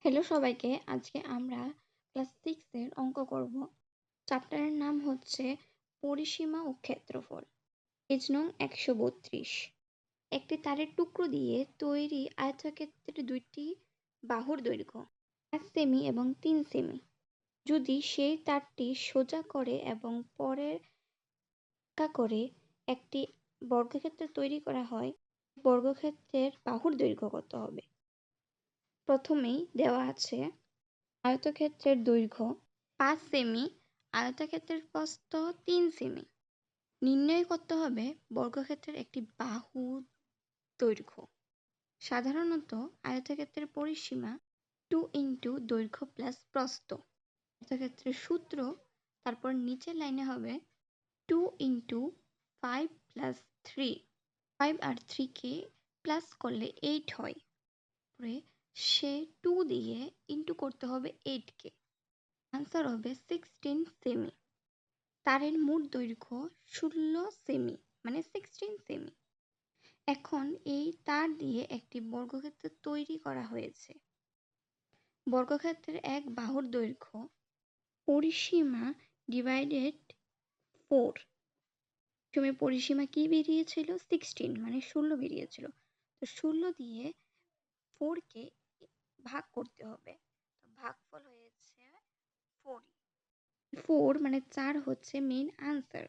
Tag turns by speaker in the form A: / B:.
A: Hello সবাইকে, আজকে আমরা ক্লাস 6 এর অঙ্ক করব। চ্যাপ্টারের নাম হচ্ছে পরিসীমা ও ক্ষেত্রফল। পেজ নং 132। একটি তারের টুকরো দিয়ে তৈরি আয়তক্ষেত্রের দুইটি বাহুর দৈর্ঘ্য 5 সেমি এবং 3 সেমি। যদি সেই তারটি সোজা করে এবং পরের করে একটি বর্গক্ষেত্র তৈরি করা হয়, বর্গক্ষেত্রের বাহুর দৈর্ঘ্য কত হবে? প্রথমেই দেওয়া আছে আয়তক্ষেত্রের দৈর্ঘ্য 5 সেমি, আয়তক্ষেত্রের প্রস্থ 3 সেমি। নির্ণয় করতে হবে বর্গক্ষেত্রের একটি বাহু দৈর্ঘ্য। সাধারণত আয়তক্ষেত্রের পরিসীমা 2 ইন্টু দৈর্ঘ্য প্লাস প্রস্থ। আয়তক্ষেত্রের সূত্র, তারপর নিচের লাইনে হবে 2 ইন্টু 5 প্লাস 3। 5 আর 3 কে প্লাস করলে 8 হয়। তারপরে সে 2 দিয়ে ইন্টু করতে হবে 8 কে। আনসার হবে 16 সেমি। তারের মোট দৈর্ঘ্য 16 সেমি, মানে 16 সেমি। এখন এই তার দিয়ে একটি বর্গক্ষেত্র তৈরি করা হয়েছে। বর্গক্ষেত্রের এক বাহুর দৈর্ঘ্য পরিসীমা ডিভাইডেড 4। প্রথমে পরিসীমা কি বেরিয়েছিল? 16, মানে 16 বেরিয়েছিল। তো 16 দিয়ে 4 কে ভাগ করতে হবে। তো ভাগফল হয়েছে 4। 4 মানে 4 হচ্ছে মেইন আনসার।